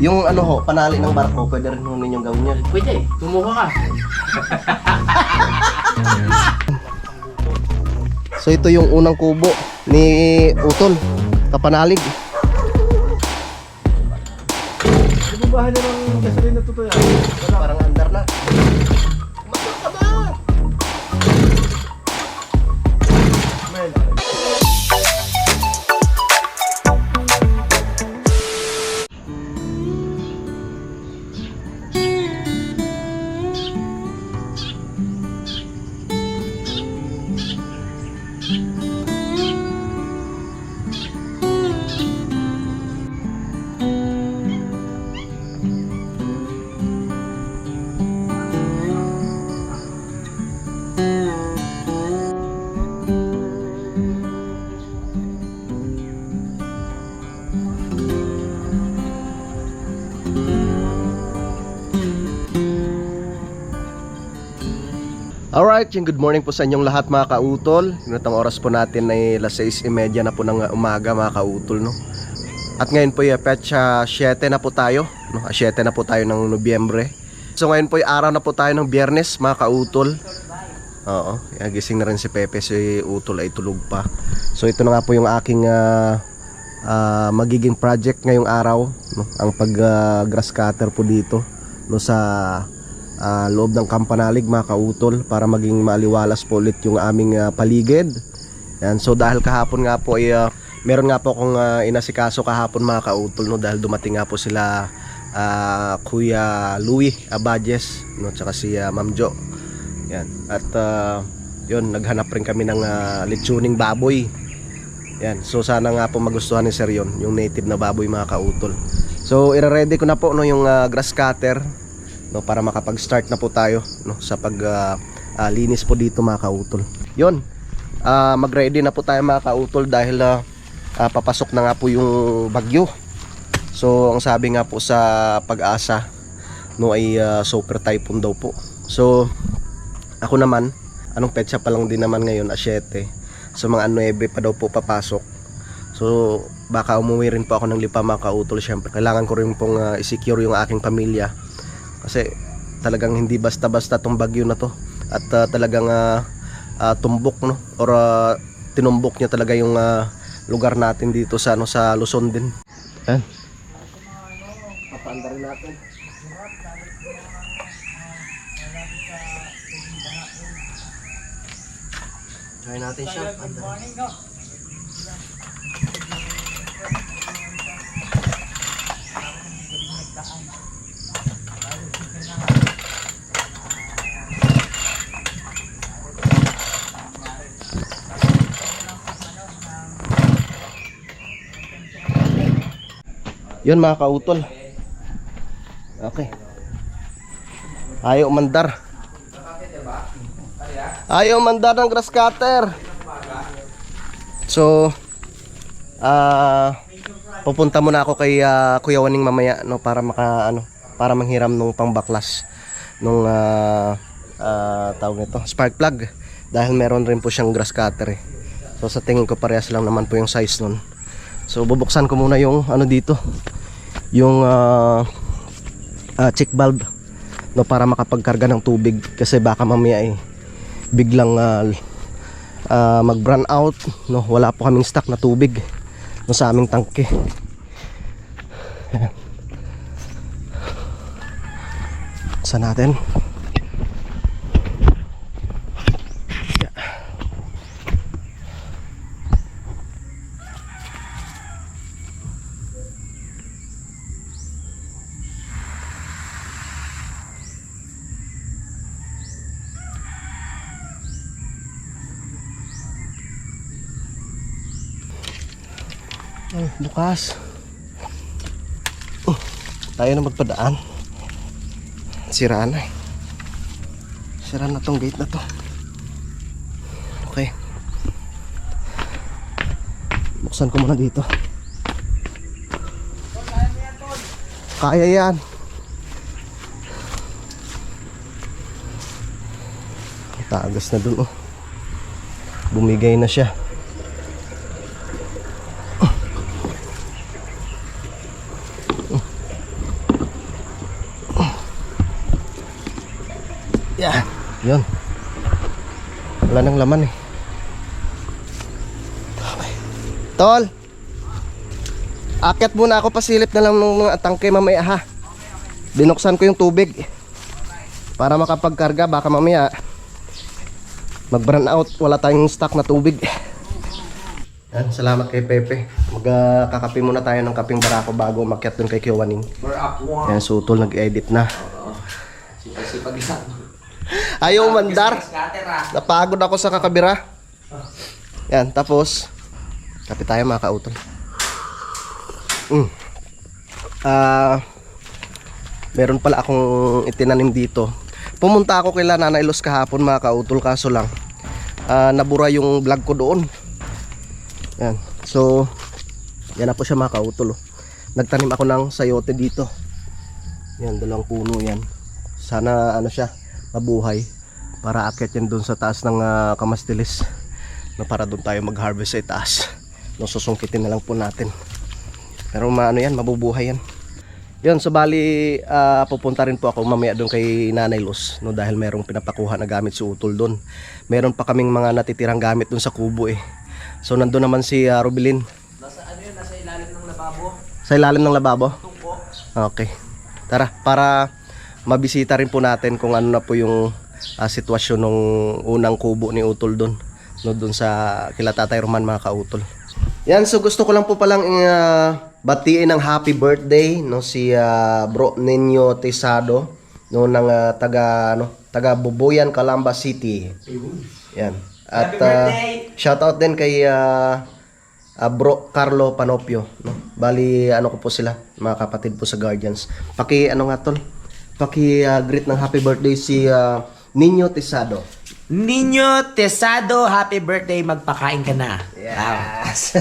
Yung ano ho, panali ng barko, pwede rin ho ninyong gawin yun. Pwede, tumuha ka. So ito yung unang kubo ni Utol, kapanalig. Ibubahan niya ng gasolina na totoo yan. Parang andar na. Alright, yung good morning po sa inyong lahat mga kautol. Itong oras po natin ay alas 6:30 na po ng umaga mga kautol, no? At ngayon po yung petsa 7 na po tayo, no? 7 na po tayo ng Nobyembre. So ngayon po yung araw na po tayo ng Biyernes mga kautol. Oo, gising na rin si Pepe, si Utol ay tulog pa. So ito na nga po yung aking magiging project ngayong araw, no? Ang pag grass cutter po dito, no, sa loob ng Kampanalig mga kautol, para maging maliwalas po ulit yung aming paligid. Yan. So dahil kahapon nga po ay meron nga po akong inasikaso kahapon mga kautol, no, dahil dumating nga po sila Kuya Louie Abadjes, no, tsaka si Ma'am Jo. Yan. At yun, naghanap rin kami ng lechoning baboy. Yan. So sana nga po magustuhan ni Sir yun, yung native na baboy mga kautol. So ire-ready ko na po, no, yung grass cutter, no, para makapag-start na po tayo, no, sa pag linis po dito mga kautol. Yun, mag-ready na po tayo mga kautol dahil papasok na nga po yung bagyo. So ang sabi nga po sa Pag-asa, no, ay super typhoon daw po. So ako naman, anong petsa pa lang din naman ngayon, 7. So mga 9 pa daw po papasok. So baka umuwi rin po ako ng Lipa mga kautol. Syempre kailangan ko rin pong i-secure yung aking pamilya, kasi talagang hindi basta-basta tong bagyo na to. At talagang tumbok, no, or tinumbok niya talaga yung lugar natin dito sa ano, sa Luzon din. Ayan. Papaanda rin natin. Try natin siya. Yun mga kautol. Okay. Ayaw mandar. Ayaw mandar ng grass cutter. So pupunta muna ako kay Kuya Waning mamaya, no, para para manghiram nung pangbaklas nung tawag nito, spark plug, dahil meron rin po siyang grass cutter eh. So sa tingin ko parehas lang naman po yung size nun. So bubuksan ko muna yung ano dito, yung check valve, no, para makapagkarga ng tubig, kasi baka mamaya biglang mag run out, no. Wala po kaming stock na tubig, no, sa aming tangke. Sa natin. Ay, bukas. Tayo na magpadaan. Sira na. Sira na tong gate na to. Okay. Buksan ko muna dito. Kaya yan. Tagas na dun, oh. Bumigay na siya. Yan. Yun. Wala nang laman eh. Okay. Tol! Akyat muna ako, pasilip na lang ng mga tangke mamaya ha. Binuksan ko yung tubig para makapagkarga, baka mamaya mag-burn out, wala tayong stock na tubig. Yan, salamat kay Pepe. Magkakape muna tayo ng kaping barako bago umakyat dun kay Kiwaning. Yan, sutol, nag-edit na. Sipag lang. Ayaw mandar. Napagod ako sa kakabira. Yan, tapos kape tayo mga kautol. Meron pala akong itinanim dito. Pumunta ako kay Nanay Luz kahapon mga kautol, kaso lang nabura yung vlog ko doon. Yan. So yan na po siya mga kautol. Nagtanim ako ng sayote dito. Yan, dalawang puno yan. Sana ano siya, mabuhay para akyat yan doon sa taas ng kamastilis. No, para doon tayo mag-harvest sa itaas. No, susungkitin na lang po natin. Pero maano yan, mabubuhay yan. Yun, so bali pupunta rin po ako mamaya doon kay Nanay Luz, no, dahil merong pinapakuha na gamit si Utol doon. Meron pa kaming mga natitirang gamit doon sa kubo eh. So nandun naman si Rubilin. Nasa ano yun, nasa ilalim ng lababo. Sa ilalim ng lababo? Tungko. Okay. Tara, para mabisita rin po natin kung ano na po yung sitwasyon ng unang kubo ni Utol doon. No, doon sa kila Tatay Roman mga kautol. Yan, so gusto ko lang po palang batiin ng happy birthday no si Bro Nino Tesado no ng taga Bubuyan, Calamba City. Yan. At shout out din kay Bro Carlo Panopio no. Bali ano ko po sila, mga kapatid po sa Guardians. Paki ano nga tol? Paki greet ng happy birthday si Nino Tesado. Nino Tesado, happy birthday, magpakain ka na. Yes.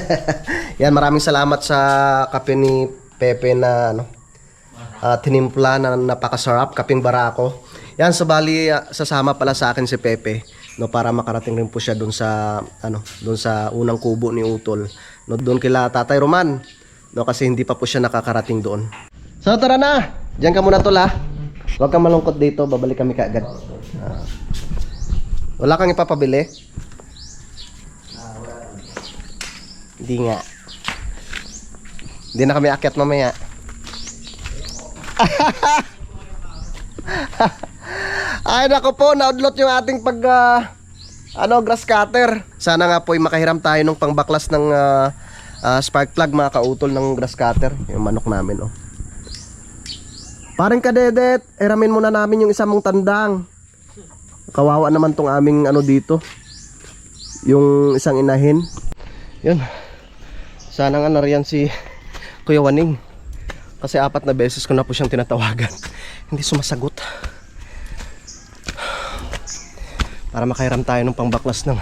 Yan, maraming salamat sa kape ni Pepe na tinimpla na napakasarap, kaping barako. Yan, so bali sasama pala sa akin si Pepe no, para makarating rin po siya doon sa doon sa unang kubo ni Utol. No, doon kila Tatay Roman. No, kasi hindi pa po siya nakakarating doon. So tara na. Diyan ka muna tol ha. Huwag kang malungkot dito, babalik kami kaagad. Wala kang ipapabili? Hindi nga. Hindi na kami akyat mamaya. Ay nako po, naudlot yung ating grass cutter. Sana nga po ay makahiram tayo ng pangbaklas ng spark plug mga kautol ng grass cutter. Yung manok namin oh. Parang kadedet, hiramin muna namin yung isa mong tandang. Kawawa naman tong aming dito. Yung isang inahin. Yun. Sana nga nariyan si Kuya Waning. Kasi 4 na beses ko na po siyang tinatawagan. Hindi sumasagot. Para makahiram tayo ng pangbaklas ng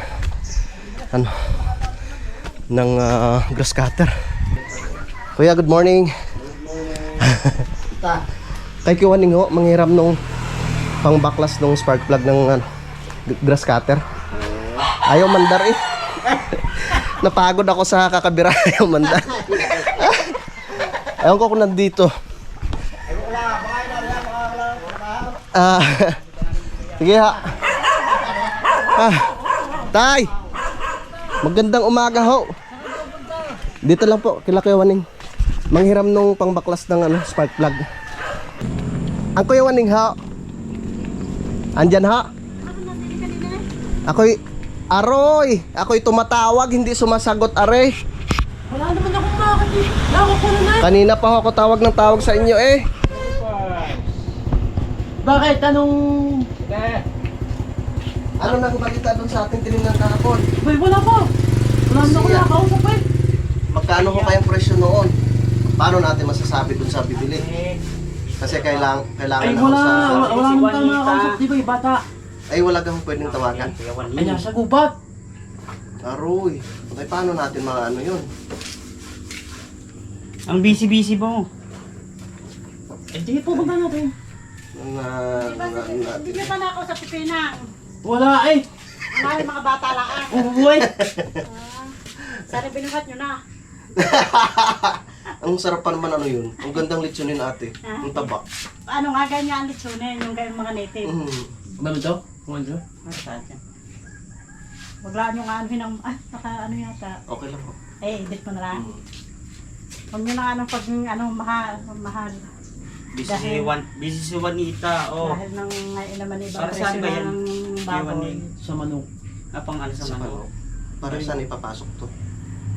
grass cutter. Kuya, good morning. Kay Kuya Waning ho, manghiram nung pangbaklas ng spark plug ng grass cutter. Ayaw mandar eh. Napagod ako sa kakabira. Ayaw mandar. Ayaw ko kung nandito. Sige ha. Tay, magandang umaga ho. Dito lang po kila Kuya Waning. Manghiram nung pangbaklas ng spark plug. Ang Kuya Waning ha. Andyan ha? Ako'y tumatawag, hindi sumasagot are. Wala naman akong makakita. Kanina pa ako tawag ng tawag sa inyo eh. Bakit? Anong... Ano na balita doon sa ating tinignan kahapon? Boy, wala pa. Wala naman ako nakakausap eh. Magkano ho kayang presyo noon? Paano natin masasabi doon sa bibili? Kasi kailangan Ay, ako wala. sa... Wala naman tayo nakakausap. Di ba yung bata? Ay wala kang pwedeng tawagan. Ay, nasa gubat. Aroy. Ay paano natin mga yun? Ang busy-busy mo. Eh, di po ba natin? Hindi nyo pa nakausap si Pinang. Wala eh. Marami mga bata lang. Uy. Sana binuhat nyo na. Ang sarap pa naman yun. Ang gandang litsunin ate. Ang taba. Ano nga ganyan ang litsunin, yung mga native. Ba ito? Kung ano? Saan yan? Wag lang yung anuhin ng... Ah, naka ano yata. Okay lang po. Eh, edit mo na lang. Huwag nyo na anong pag mahal. Busy si Juanita. Oh. Dahil nang ngayon naman ibang Para saan presyo ba yan? ng baboy. Sa manok. Pang ano sa manok. Para saan ipapasok to?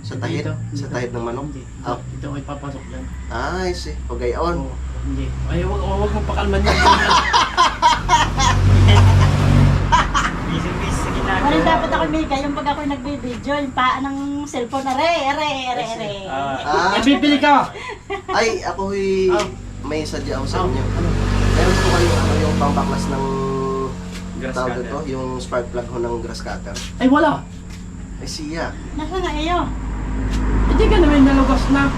Sa tahid? Sa tahid ng manok? Hindi. Ah. Ito ay papasok dyan. Ah, I see. Pagayon. Oo. Hindi. Ay, huwag mong pakalman yan. Busy sa ginagawa. Ano dapat ako Mika, yung pag ako nagbe-video, yung paa ng cellphone na re. Ah, Bibili ka! ay, ako'y may sadya ako sa Oh, inyo. ano? Meron po kayo yung pambaklas ng Grass tawag cutter. ito, yung spark plug ho ng grass cutter. Ay, wala. Ay, siya. Nasa na iyo? Hindi ka naman nalugas na.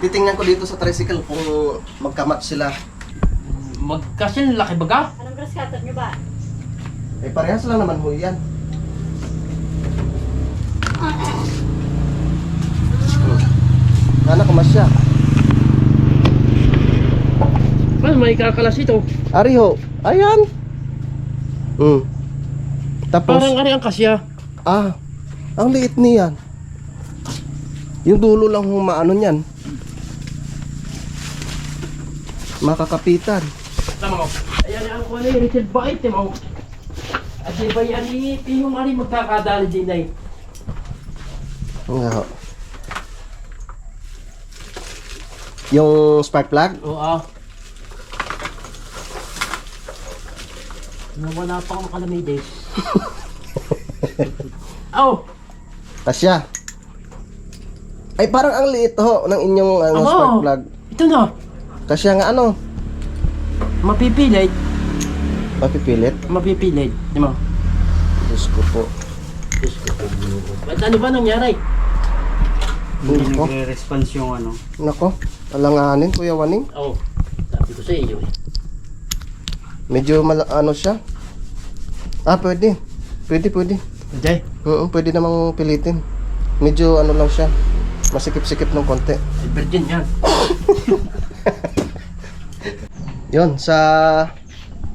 Titingnan ko dito sa tricycle kung magkamatch sila. Magkasya laki baga? Anong grass cutter nyo ba? Eh, parehas lang naman ho yan. Anak ko masya. Well, may kakalas ito. Ari ho. Ayan. Tapos, Parang ano ang kasya. ang liit niyan. Yung dulo lang hong maano niyan. Makakapitan. Tama ko. Ayan ang kuha na yung Richard Bait. Tama ko. At di ba yan yung ari magkakadali din ay. Nga ho. Yung spark plug? Oo. Wala pa akong kalamide. Oh! Tasya. Ay parang ang liit ho ng inyong spark plug. Ito na. Tasya nga ano? Mapipilit. Papipilit? Mapipilit. Di mo? Diyos ko po. Ba't ano ba nangyari? Hindi Nako. nagre-response yung ano. Nako. Alanganin Kuya Waning. Oh. Sabi ko sa iyo eh. Medyo ano siya. Pwede. Pwede. Hindi. Pwede namang pilitin. Medyo ano lang siya. Masikip-sikip ng konti. Ay, virgin yan. Yun, sa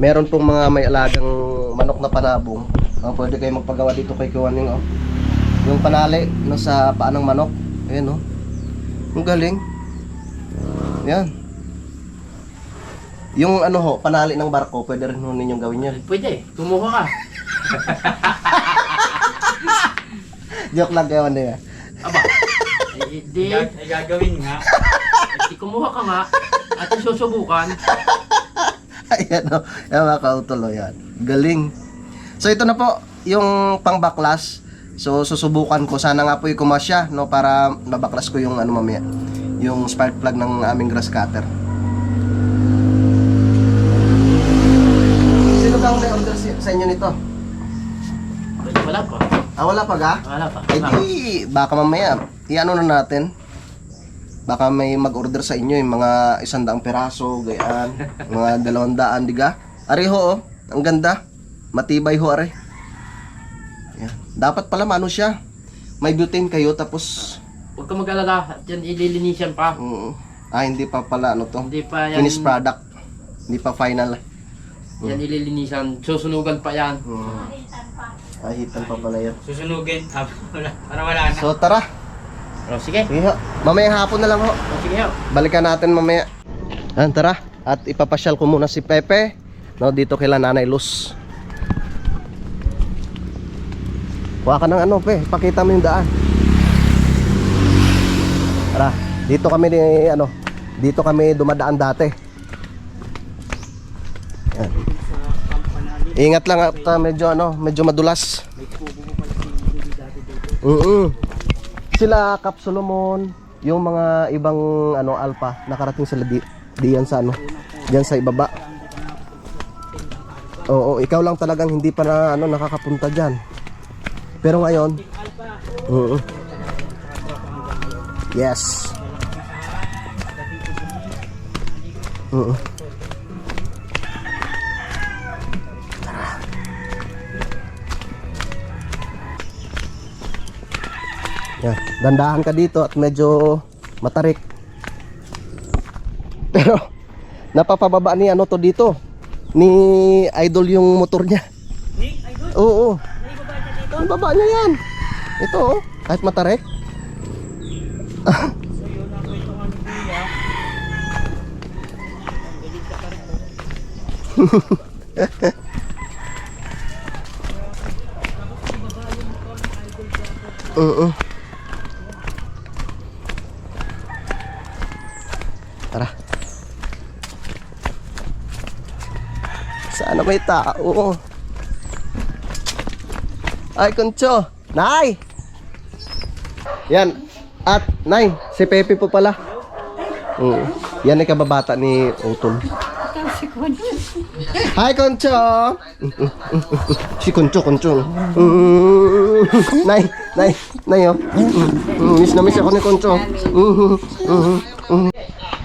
meron pong mga may alagang manok na panabong. Pwede kayo magpagawa dito kay Kuwaning. Yung panali no, sa paa ng manok. Ayan oh. Ang galing. Yan. Yung ano ho, panali ng barko, pwede rin ho ninyong gawin yan. Pwede. Kumuha ka. Joke lang kayo niya. Aba. Ay, di. Ay gagawin nga. Di kumuha ka nga. At susubukan. Ayan o, yan mga kautulo yan. Galing. So ito na po, yung pangbaklas. So susubukan ko, sana nga po yung kumasya, no, para mabaklas ko yung ano mamaya, yung spark plug ng aming grass cutter. Sino bang may order sa inyo nito? Wala pa. Wala pa ga? Wala pa. Ay di, baka mamaya, i-ano na natin. Baka may mag-order sa inyo yung mga 100 piraso, gayaan, mga 200, diga? Ari ho, oh, ang ganda. Matibay ho, ari. Yan. Dapat pala ano siya. May butane kayo tapos Huwag ka mag-alala. At yan ililinisan pa. hindi pa pala ano to. Hindi pa yan. Finished product. Hindi pa final. Yan ililinisan. Susunugan pa yan. Ahitan pa pala yan. Susunugin. Para wala na. So tara. O, sige. Sige ho. Mamaya hapon na lang ho. O, sige ho. Balikan natin mamaya. Tara. At ipapasyal ko muna si Pepe. No, dito kila Nanay Luz. Kuha ka ng ano, Pe. Pakita mo yung daan. Tara. Dito kami dumadaan dati. Yan. Ingat lang at medyo madulas. Sila Kap Solomon, yung mga ibang alpha nakarating sila diyan sa diyan sa ibaba. Oo, ikaw lang talagang hindi pa na nakakapunta diyan. Pero ngayon, yes. Yan, dandahan ka dito at medyo matarik. Pero napapababa ni to dito. Ni Idol yung motor niya. Ni, idol. Oo. Naibaba niya dito. Ang baba niya yan. Ito oh. Kahit matarek. So yun ang kwento nga ni Kuya. Ang galing ka pa rin mo. Oo. Tara. Sana may tao. Ay, Concho. Nay! Yan. At, Nay, si Pepe po pala. Yan ay kababata ni Utol. Hi, Concho! Si Concho. Nay, oh. Miss na miss ako ni Concho.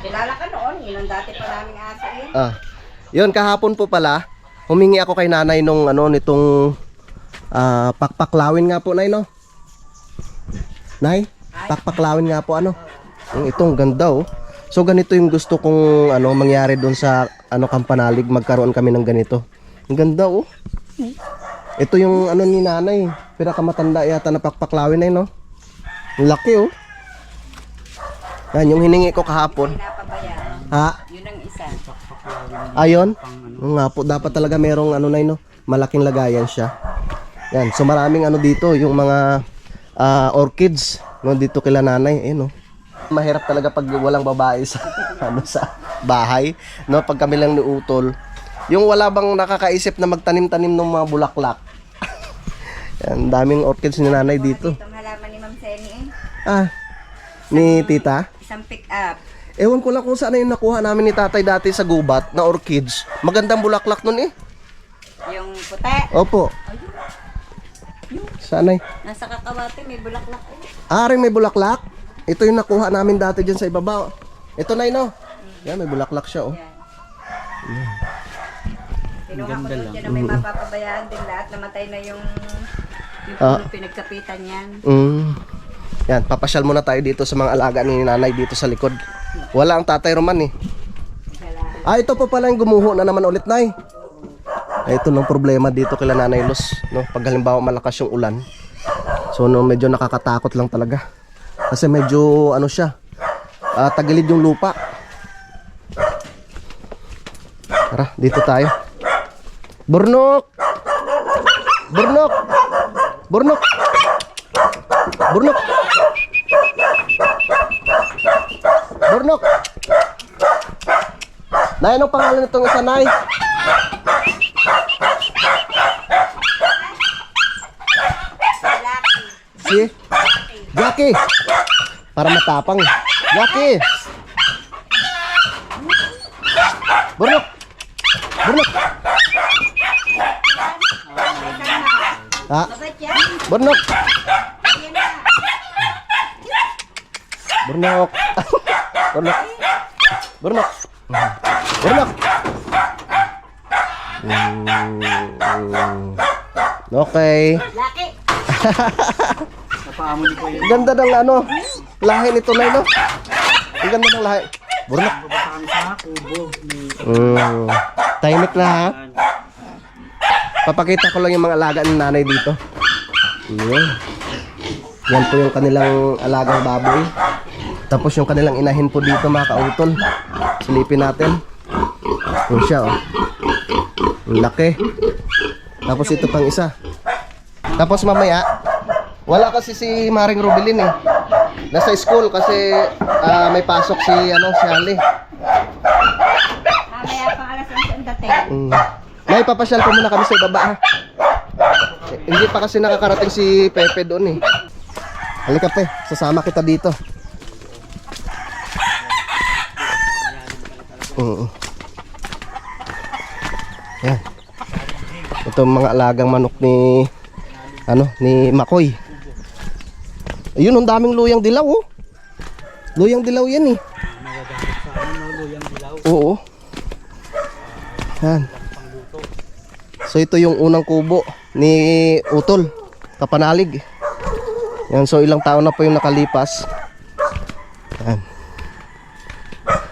Kilala ka noon, yun ang dati pa naming aso eh. Ah. Yun, kahapon po pala, humingi ako kay nanay nung nitong pakpaklawin nga po, Nay, no? Nay, pakpaklawin nga po, itong ganda, oh. So, ganito yung gusto kong, mangyari doon sa, Kampanalig, magkaroon kami ng ganito. Ang ganda, oh. Ito yung, ni nanay, pinakamatanda yata na pakpaklawin, Nay, no? Ang laki, oh. Yan, yung hiningi ko kahapon. Pinapabayaan. Ha? Yun ang isa. Ayon? Oo nga po, dapat talaga merong Nay, no? Malaking lagayan siya. Yan, so maraming dito, yung mga orchids, no, dito kila nanay, no. Mahirap talaga pag walang babae sa sa bahay, no, pag kami lang ni Utol. Yung wala bang nakakaisip na magtanim-tanim ng mga bulaklak. Yan, daming orchids ni nanay dito. Itong halaman ni Ma'am Seni eh. Ah, ni tita? Isang pick up. Ewan ko lang kung saan yung nakuha namin ni tatay dati sa gubat na orchids. Magandang bulaklak nun eh. Yung puti. Opo. Saan eh? Nasa kakawate may bulaklak eh. Ring may bulaklak? Ito yung nakuha namin dati dyan sa ibaba. Ito na no? Yan, may bulaklak siya oh. Kinuha ko doon dyan na may mapapabayaan din lahat. Namatay na yung puno pinagkapitan yan. Yan, papasyal muna tayo dito sa mga alaga ni nanay dito sa likod. Wala ang tatay Roman eh. Ito pa pala yung gumuho na naman ulit, Nay. Ito nung problema dito kila Nanay Luz, no? Pag halimbawa malakas yung ulan. So no, medyo nakakatakot lang talaga. Kasi medyo siya, tagilid yung lupa. Tara, dito tayo. Burnok! Burnok! Burnok! Burnok! Burnok! Nay, anong pangalan nitong isa, Nay? Si Jackie. Para matapang. Jackie. Burnok. Burnok. Ha? Burnok. Burnok. Burnok. Burnok. Burnok. Okay. Laki! Napaamo ni Kuya. Ganda ng lahi nito na no? Ang ganda ng lahi. Burnok. Babaan sa kubo ni Tahimik na ha. Papakita ko lang yung mga alaga ng nanay dito. Yan po yung kanilang alagang baboy. Tapos yung kanilang inahin po dito mga kautol. Silipin natin. Yung siya oh. Ang laki. Tapos ito pang isa. Tapos mamaya, wala kasi si Maring Rubilin eh. Nasa school kasi may pasok si Ali. Mamaya pang alas 11 ang dating. May papasyal po muna kami sa ibaba ha. Hindi pa kasi nakakarating si Pepe doon eh. Halika pe, sasama kita dito. Yan. Ito mga alagang manok ni ni Makoy. Ayun, ang daming luyang dilaw oh. Luyang dilaw yan eh. Oo. Yan. So ito yung unang kubo ni Utol, Kapanalig. Yan, so ilang taon na po yung nakalipas. Yan.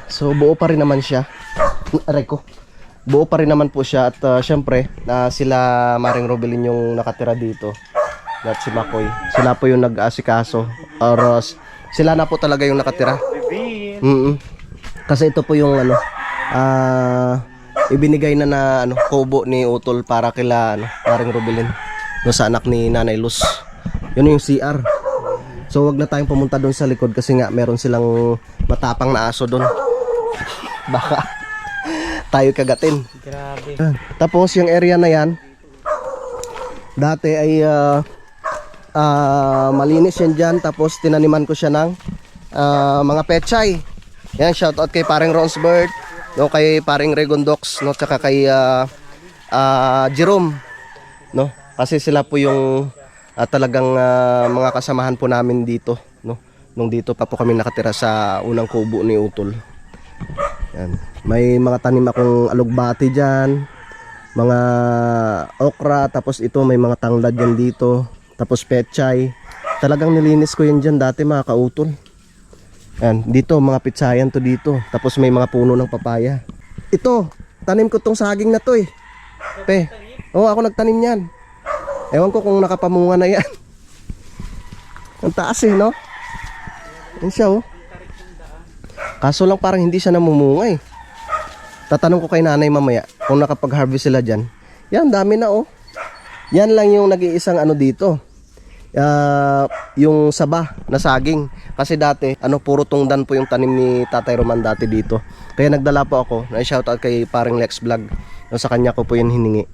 So buo pa rin naman siya. Aray ko. buo pa rin naman po siya at syempre sila Maring Robelin yung nakatira dito at si Makoy. Sila po yung nag-asikaso or sila na po talaga yung nakatira. Kasi ito po yung ano ibinigay na ano kubo ni Utol para kila Maring Robelin no, sa anak ni Nanay Luz. Yun yung CR. So wag na tayong pumunta doon sa likod kasi nga meron silang matapang na aso doon. Baka tayo kagatin. Grabe. Tapos yung area na yan dati ay malinis yan dyan. Tapos tinaniman ko siya ng mga pechay. Yan, shoutout kay paring Ronsbert, no, kay paring Regondox, no, tsaka kay Jerome, no, kasi sila po yung talagang mga kasamahan po namin dito, no, nung dito pa po kami nakatira sa unang kubo ni Utol. Yan. May mga tanim akong alugbati dyan, mga okra, tapos ito may mga tanglad yan dito, tapos pechay. Talagang nilinis ko yan dyan dati mga kautol. Yan, dito mga pitsayan to dito. Tapos may mga puno ng papaya. Ito, tanim ko tong saging na to eh. Pe, ako nagtanim yan. Ewan ko kung nakapamunga na yan. Ang taas eh, no? Yan siya oh. Kaso lang parang hindi siya namumunga eh. Tatanong ko kay nanay mamaya kung nakapag-harvest sila dyan. Yan, dami na oh. Yan lang yung nag-iisang ano dito. Yung saba na saging. Kasi dati, puro tungdan po yung tanim ni Tatay Roman dati dito. Kaya nagdala po ako. Na-shoutout kay paring Lex Vlog. No, sa kanya ko po yun hiningi.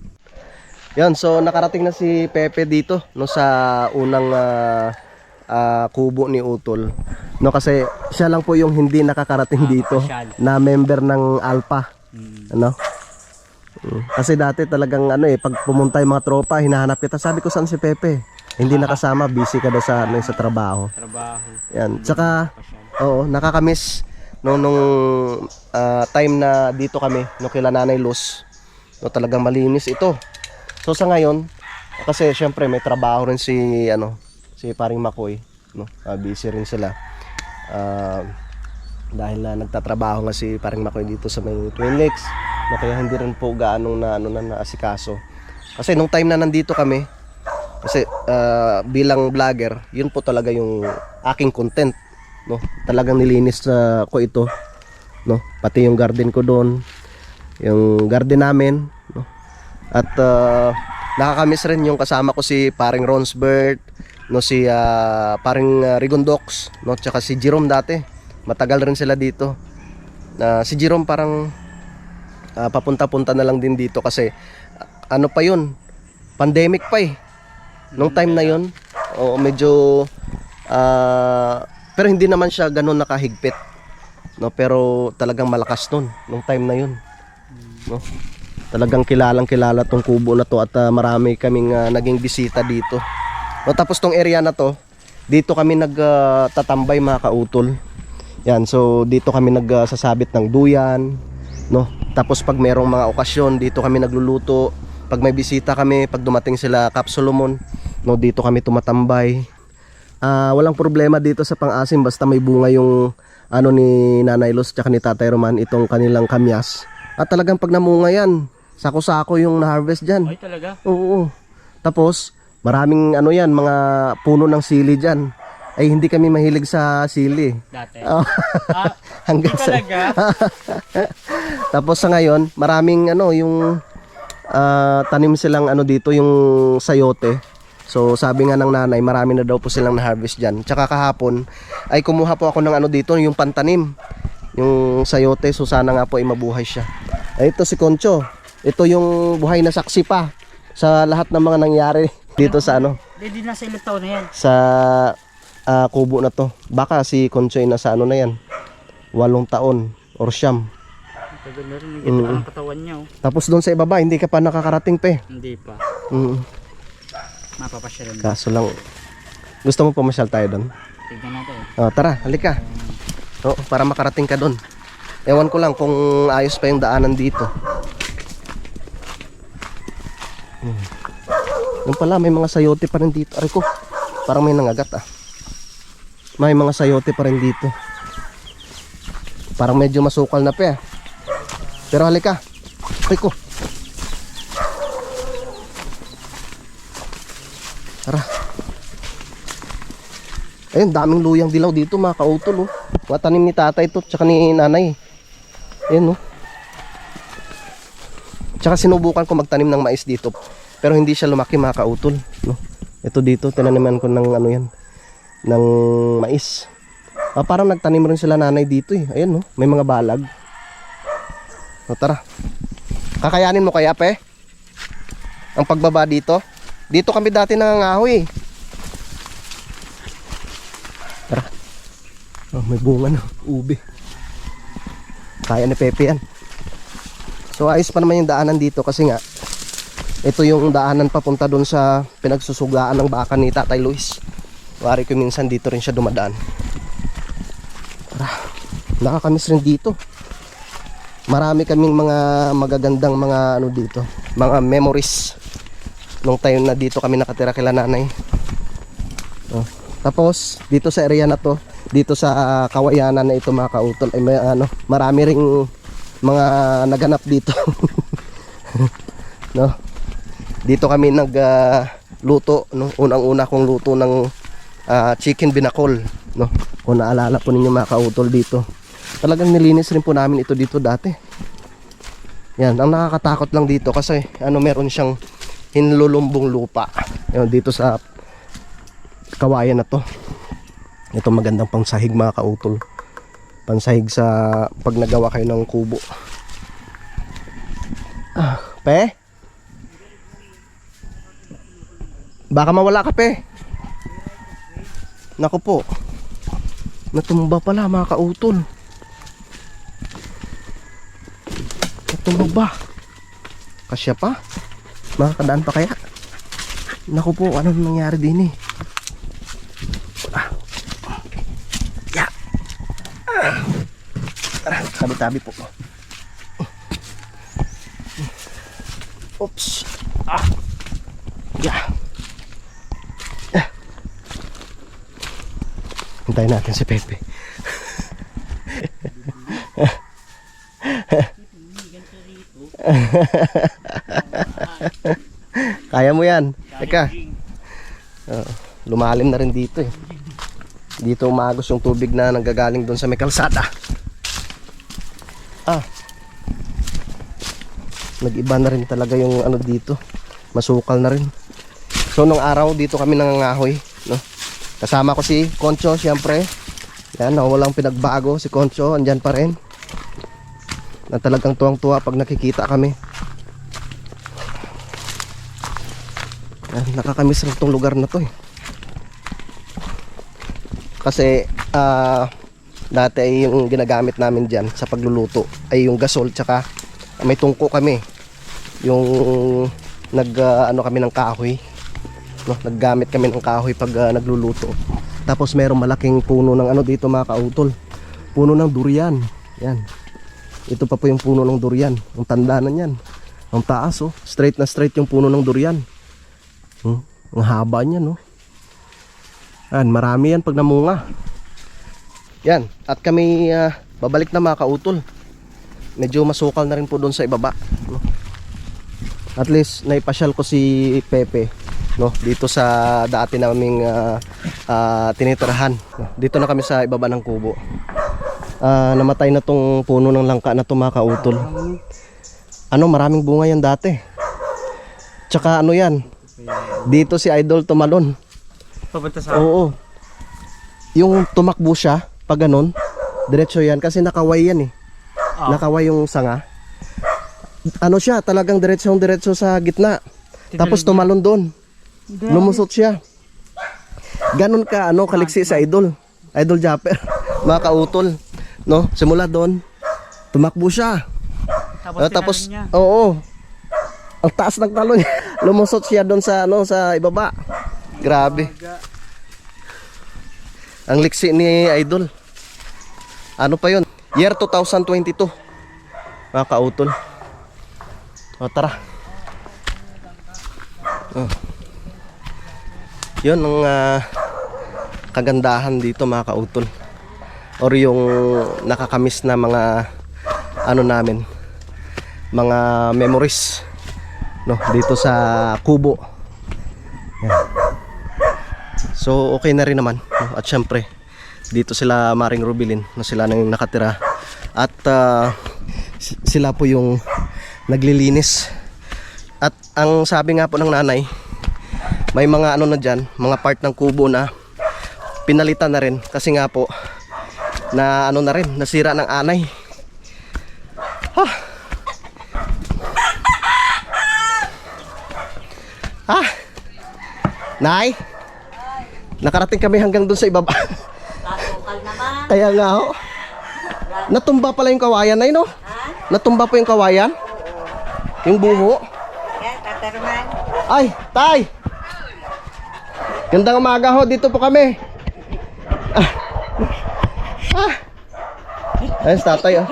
Yan, so nakarating na si Pepe dito no, sa unang kubo ni Utol. No, kasi siya lang po yung hindi nakakarating dito na member ng Alpha. Ano? Kasi dati talagang pag pumunta yung mga tropa, hinahanap kita. Sabi ko, saan si Pepe? Hindi nakasama, busy ka daw sa trabaho. Yan. Tsaka nakakamiss nung time na dito kami, no, kila Nanay Luz. No, talagang malinis ito. So sa ngayon, kasi syempre may trabaho rin si paring Makoy, no. Busy rin sila. Dahil nagtatrabaho nga si paring Makoy dito sa may Twin Lakes. No, kaya hindi rin po gaanong na naasikaso. Kasi nung time na nandito kami, kasi bilang vlogger, yun po talaga yung aking content, no. Talagang nilinis ko ito, no. Pati yung garden ko doon, yung garden namin, no. At nakakamiss rin yung kasama ko si paring Ronsbert, no, si paring Rigondox, no, tsaka si Jerome dati. Matagal rin sila dito. Si Jerome parang papunta-punta na lang din dito kasi pa yun, pandemic pa eh. Nung time na yun, medyo pero hindi naman siya ganun nakahigpit, no, pero talagang malakas nung time na yun, no. Talagang kilala tong kubo na to at marami kaming naging bisita dito, no. Tapos tong area na to, dito kami nagtatambay mga kautol. Yan, so dito kami nagsasabit ng duyan, no. Tapos pag merong mga okasyon, dito kami nagluluto. Pag may bisita kami, pag dumating sila Cap Solomon, no, dito kami tumatambay. Walang problema dito sa pang-asim basta may bunga yung ni Nanay Luz tsaka ni Tatay Roman, itong kanilang kamyas. At talagang pag namunga yan, sako-sako yung na-harvest dyan. Ay talaga? Oo. Tapos maraming yan, mga puno ng sili dyan. Ay hindi kami mahilig sa sili Dati? hanggang sa talaga? Tapos sa ngayon, maraming yung tanim silang dito, yung sayote. So sabi nga ng nanay, marami na daw po silang na-harvest dyan. Tsaka kahapon ay kumuha po ako ng dito, yung pantanim, yung sayote. So sana nga po ay mabuhay siya. Ay, ito si Concho. Ito yung buhay na saksi pa sa lahat ng mga nangyari dito sa Hindi na sa ilang taon na yan. sa kubo na to. Baka si Concho ay nasa na yan, 8 taon or 9. Tagal na rin, naganda ang katawan niya oh. Tapos doon sa ibaba, hindi ka pa nakakarating pe. Hindi pa. Mapapasyalan ba? Kaso lang, gusto mo pumasyal tayo doon? Tignan natin. Tara, halika. Para makarating ka doon. Ewan ko lang kung ayos pa yung daanan dito. Yung pala, may mga sayote pa rin dito. Aray ko, parang may nangagat May mga sayote pa rin dito. Parang medyo masukal na pe Pero halika, Ay ko. Tara. Ayun, daming luyang dilaw dito mga kautol, oh. Mga tanim ni tatay ito, tsaka ni nanay. Ayun, oh. Tsaka sinubukan ko magtanim ng mais dito. Pero hindi siya lumaki mga kautol, no? Ito dito, tinaniman ko ng ano yan, ng mais. Parang nagtanim rin sila nanay dito eh. Ayun, no? May mga balag. O, tara. Kakayanin mo kaya, pe? Ang pagbaba dito? Dito kami dati nangangahoy eh. Tara. Oh, may bunga na. Ube. Kaya ni Pepe yan. So ayos pa naman yung daanan dito kasi nga ito yung daanan papunta doon sa pinagsusugaan ng baka ni Tatay Luis. Wari ko minsan dito rin siya dumadaan. Tara. Nakakamiss rin dito. Marami kaming mga magagandang mga ano dito, mga memories nung time na dito kami nakatira kila nanay. Oh. Tapos dito sa area na to, dito sa kawayanan na ito mga kautol ay may, ano, marami ring mga naganap dito. No? Dito kami luto, no? Unang-una kong luto ng chicken binakol, no? Kung naalala po ninyo mga kautol dito. Talagang nilinis rin po namin ito dito dati. Yan, ang nakakatakot lang dito kasi ano, meron siyang hinlulumbong lupa. Yan, dito sa kawayan na to. Ito magandang pangsahig mga kautol. Pansahig sa pag nagawa kayo ng kubo. Pe? Baka mawala ka, pe. Naku po. Natumba pala mga kautol. Natumba. Kasya pa? Makakadaan pa kaya? Naku po, anong nangyari din eh? Tabi-tabi po. Oops. Yeah. Hintayin natin si Pepe. Kaya mo yan. Teka. Lumalim na rin dito eh. Dito umagos yung tubig na nanggagaling doon sa may kalsada. Nag-iba na rin talaga yung ano dito. Masukal na rin. So nung araw dito kami nangangahoy, no? Kasama ko si Concho siyempre. Yan, walang pinagbago si Concho, andyan pa rin. Na talagang tuwang-tuwa pag nakikita kami. Yan, nakakamiss rin itong lugar na to eh. Kasi dati ay yung ginagamit namin dyan sa pagluluto ay yung gasol, tsaka may tungko kami, yung ano kami ng kahoy, no? Naggamit kami ng kahoy pag nagluluto. Tapos mayroong malaking puno ng ano dito mga kautol, puno ng durian. Yan, ito pa po yung puno ng durian, ang tanda na yan, ang taas oh, straight na straight yung puno ng durian. Ang haba niya, no? Yan, marami yan pag namunga. Yan, at kami babalik na mga kautol. Medyo masukal na rin po doon sa ibaba, no? At least naipasyal ko si Pepe, no, dito sa dati naming tinitirahan, no? Dito na kami sa ibaba ng kubo. Namatay na tong puno ng langka na to mga kautol. Ano, maraming bunga yan dati. Tsaka ano yan, dito si Idol tumalon. Papunta sa... Oo. Yung tumakbo siya pag ganun, diretso yan kasi nakaway yan eh. Nakaway yung sanga. Ano siya, talagang diretso sa gitna. Tapos tumalon doon. Lumusot siya. Ganun ka ano, kaliksi sa Idol. Idol Japper. Mga kautol, no? Simula doon, tumakbo siya. Tapos oo. Ang taas ng talon. Lumusot siya doon sa ano, sa ibaba. Grabe. Ang liksi ni Idol. Ano pa 'yon? Year 2022. Mga kautol. O tara. Yun ang kagandahan dito mga kautol. Or yung nakakamiss na mga ano namin. mga memories, no, dito sa kubo. Yan. So okay na rin naman, no? At syempre dito sila Maring Rubilin, no, sila na yung nakatira. At sila po yung naglilinis. At ang sabi nga po ng nanay, may mga ano na dyan, mga part ng kubo na pinalitan na rin. Kasi nga po na ano na rin, nasira ng anay. Nay, nakarating kami hanggang dun sa ibaba. Tatukal naman. Kaya nga ho, natumba pala yung kawayan, Nay, no? Ha? Natumba po yung kawayan. Yung buho. Yan, tataruman. Ay, Tay! Gandang umaga ho, dito po kami. Ayun, tatay, oh.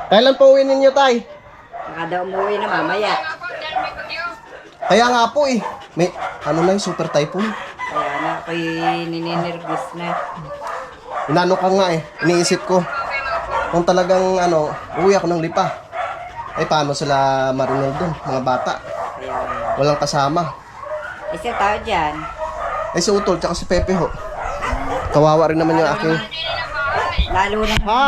Kailan po uwi ninyo, Tay? Baka daw umuwi na mamaya. Kaya nga po eh. May, ano na yung super typhoon. Kaya na ako'y nininirgis na. Inano ka nga eh. Iniisip ko. Kung talagang ano, uwi ako ng Lipa. Ay paano sila Marinel dun, mga bata. Kaya Walang kasama. isa tao dyan. Ay si Utol, tsaka si Pepe ho. Kawawa rin naman yung aking... Lalo na. Ha!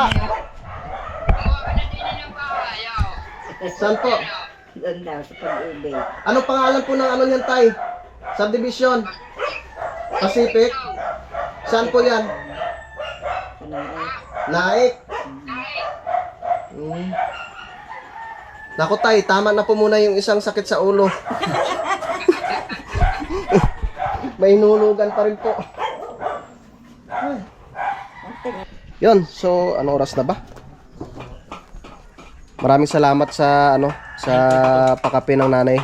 Saan po? Doon daw sa pag-ibig. Ano pangalan po ng ano niyan, Tay? Subdivision? Pacific? Saan po yan? Naik? Naku, Tay, tama na po muna yung isang sakit sa ulo. May hinulugan pa rin po. Yun, so ano oras na ba? Maraming salamat sa ano, sa pakape ng nanay.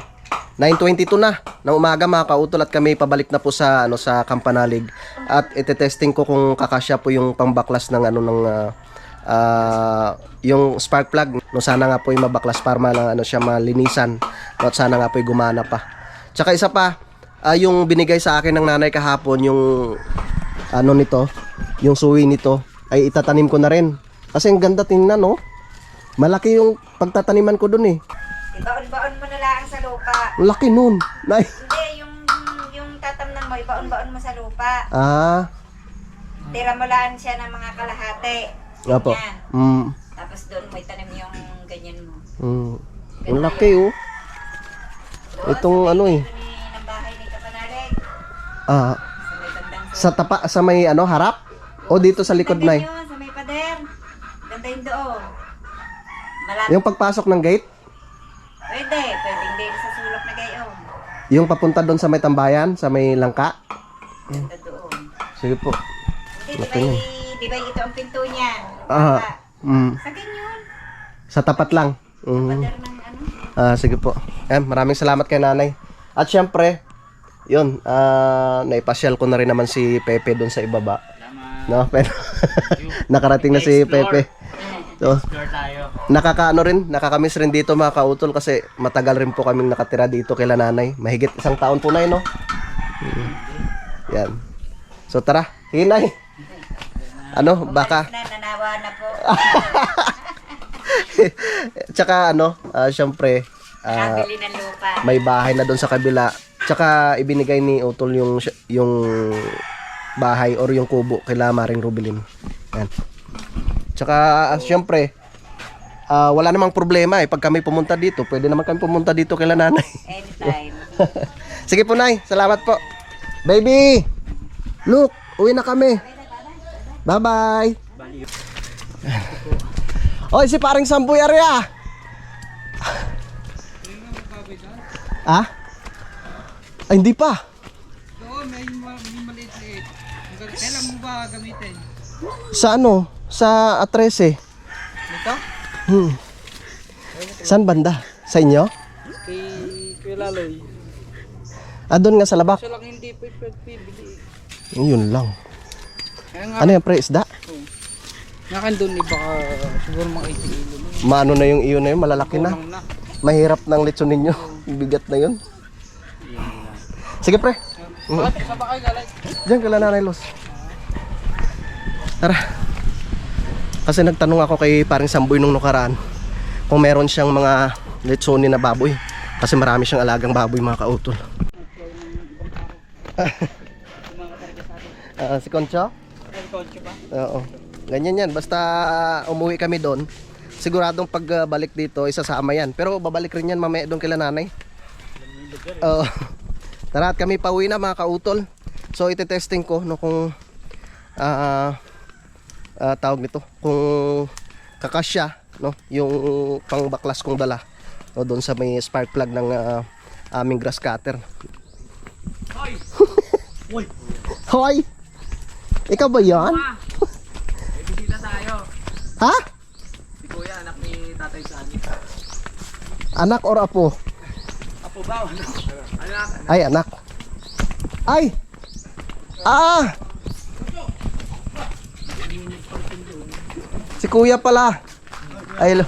9:22 na ng umaga mga kautol at kami pabalik na po sa ano sa Kampanalig at ite-testing ko kung kakasya po yung pangbaklas ng ano ng yung spark plug. No, sana nga po yung mabaklas para ano siya malinisan. No, at sana nga po yung gumana pa. Tsaka isa pa, yung binigay sa akin ng nanay kahapon yung ano nito, yung suwi nito ay itatanim ko na rin. Kasi ang ganda tingnan, no? Malaki yung pagtataniman ko dun eh. Ibaon-baon mo na lang sa lupa. Laki nun. Nay. Hindi, yung tatamnan mo, ibaon-baon mo sa lupa. Ah. Tira mo lang siya ng mga kalahati. Opo. Ganyan. Tapos doon mo itanim yung ganyan mo. Ang laki oh. Doon, Itong sa may ano eh. ng bahay ni Kapanalig. Ah, Sa may bandang sa tapa sa may ano harap o dito sa likod, Ganda Nay. yun, sa may pader. Ganda yun doon. Malapit. Yung pagpasok ng gate, Pwedeng din sa sulok na gayon. yung papunta doon sa may tambayan, sa may langka. Ganda doon. Sige po. Hindi, di ba ito ang pinto niya? Ah. Sa ganyan. Sa tapat lang. Pader ng ano. Sige po. Maraming salamat kay nanay. At syempre, yun, naipasyal ko na rin naman si Pepe doon sa ibaba. No, pero nakarating na si Pepe. So, nakakaano rin, nakakamiss rin dito mga kautol kasi matagal rin po kaming nakatira dito kila nanay. Mahigit 1 taon po na no? Yan. So tara, hinay. Ano, baka Nanawa na po. tsaka ano, syempre, Nabili ng lupa. may bahay na doon sa kabila. Tsaka ibinigay ni Utol yung bahay or yung kubo kila Maring Rubilin. Yan. Tsaka syempre, wala namang problema eh. Pag kami pumunta dito, pwede naman kami pumunta dito kila nanay. Anytime. Sige po, Nay. Salamat po. Baby! Look, uwi na kami. Bye-bye. Oy, si paring Samboy Arya. Ah? Ay, hindi pa. Oo, may maliit-liit. Kailan mo ba gamitin? Sa ano? Sa A13. Ito? Saan banda? Sa inyo? Kay Laloy. Doon nga sa labak. Siya lang hindi pa pagpibili. Yun lang. Kaya nga, Ano yung pre, isda? nakandun iba ka siguro mga 80 kilo. Maano na yung iyo na yun, malalaki na. Kulang na. Mahirap ng lechon ninyo. Bigat na yun. Sige pre. Bakit? Saan ba kayo galing? Diyan kala Nanay Los. Tara. Kasi nagtanong ako kay paring Samboy nung nakaraan kung meron siyang mga Litsonin na baboy. Kasi marami siyang alagang baboy mga kautol. Si Concho? Oo. Ganyan yan. Basta umuwi kami doon, siguradong pagbalik dito, isasama yan. Pero babalik rin yan mamaya doon kila nanay. Oo. Tara at kami pauwi na mga kautol. So ite-testing ko no, kung tawag nito, kung kakasya no, yung pangbaklas kong dala no, doon sa may spark plug ng aming grass cutter. Hoy! Hoy! Ikaw ba yan? May bisita tayo. Ha? Si Kuya, anak ni Tatay Sani. Anak or apo? Apo ba? Anak. Ay, anak. Ay! Ah! Si Kuya pala. Ay, hello.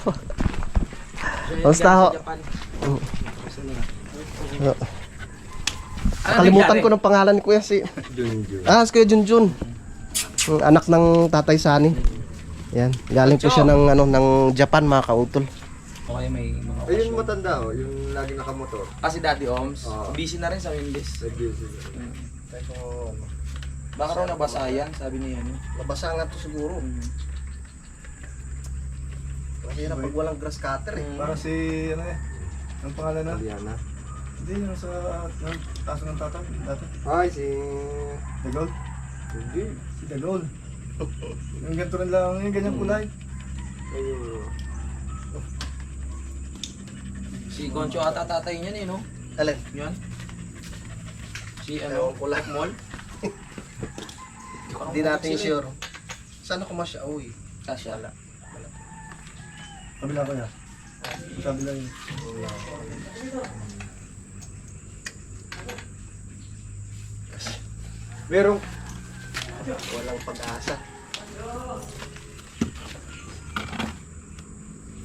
Kamusta ho? Nakalimutan ko ng pangalan ni Kuya, si si Kuya Junjun. Anak ng Tatay Sani. Yan, galing po siya ng ng Japan mga kautol. Okay, may mga Ayun matanda oh, yung lagi nakamotor. si Daddy Oms. Busy na rin sa Windows. Baka raw nabasa yan, sabi niya yan. Nabasa nga to siguro. Mahirap pag walang grass cutter eh. Para si, ano eh, ang pangalan na? Aliana. Hindi, yung sa taas ng tatay, dati. Ay, si... Dagol? Hindi. Si Dagol. Yung ganito rin lang, yung ganyang kulay. Si Concho ata tatay niyan eh, no? Alin? Yan. Si Ewan ko lang. Mall. Hindi natin sure. Sana kumasya? Uy. Kasya. Kabila ko niya. Kabila yun. Merong Walang pag-asa.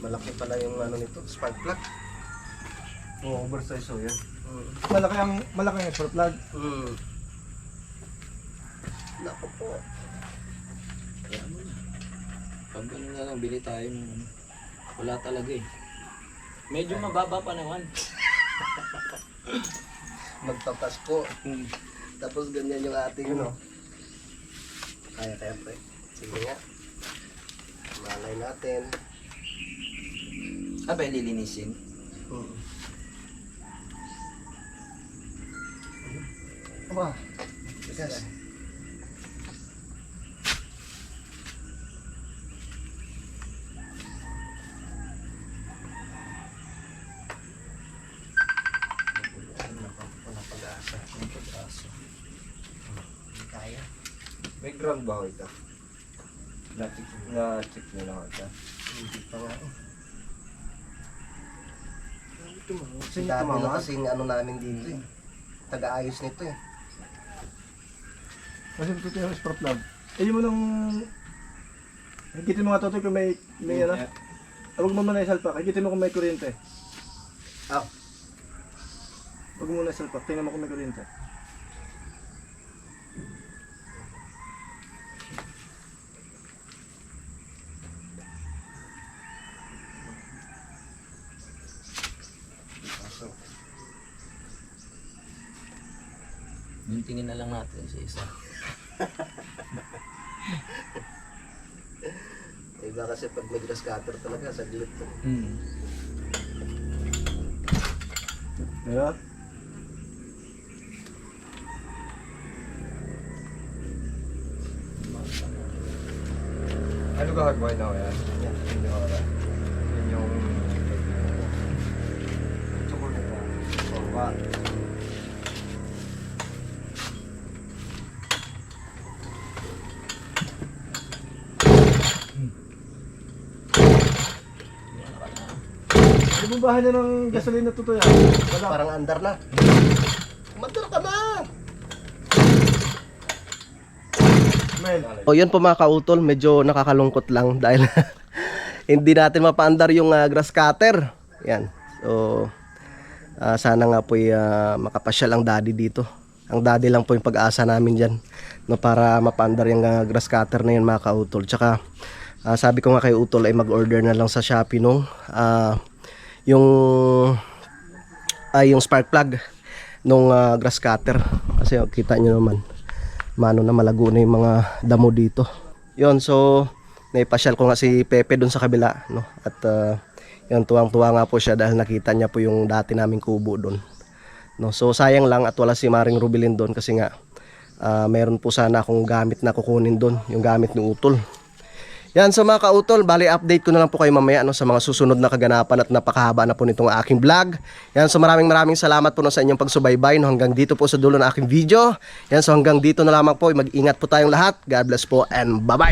Malaki pala yung nito, spark plug. oversize oh yan. Malaki ang spark plug. Naku po. Pag ganun na lang, bili tayo ng wala talaga eh. Medyo mababa pa naman. Magpapasko. Tapos ganyan yung ating Kaya pre. Sige nga. Malay natin. Ba, lilinisin? Aba. Yes. Kaya. May ground ba ito? Na-check nyo lang ito. Hindi pa nga. Kasi Dati na tumama. kasing namin dito eh. Taga-ayos nito eh. Kasi ito yung spark plug. Ayun mo nung... Higitin mo nga ito kung may ano. Huwag mo muna isalpak. Higitin mo kung may kuryente. Ah. Huwag mo muna isalpak. Tingnan mo kung may kuryente. Yung tingin na lang natin sa isa. Iba kasi pag may grass cutter talaga, saglit to. Ayan. Ano ka hardwire na yan? Yan. Yan yung... Chocolate. Oh, Bumbahan niya ng gasolina to yan. Wala. Parang andar na. Mandar ka na! Mel. O yun po mga kautol, medyo nakakalungkot lang dahil hindi natin mapaandar yung grass cutter. Yan. So sana nga po makapasyal ang daddy dito. Ang daddy lang po yung pag-asa namin dyan, no, para mapaandar yung grass cutter na yun mga kautol. Tsaka sabi ko nga kay Utol ay mag-order na lang sa Shopee nung yung yung spark plug nung grass cutter. Kasi kita nyo naman, mano na malago na yung mga damo dito. Yun, so naipasyal ko nga si Pepe dun sa kabila, no? At yun, tuwang-tuwa nga po siya dahil nakita niya po yung dati naming kubo dun, no? So sayang lang at wala si Maring Rubilin dun kasi nga meron po sana akong gamit na kukunin dun, yung gamit ng utol. Yan, so mga kautol, bali update ko na lang po kayo mamaya, no, sa mga susunod na kaganapan at napakahaba na po nitong aking vlog. Yan, so maraming salamat po, no, sa inyong pagsubaybay, no, hanggang dito po sa dulo ng aking video. Yan, so hanggang dito na lamang po, mag-ingat po tayong lahat. God bless po and bye-bye!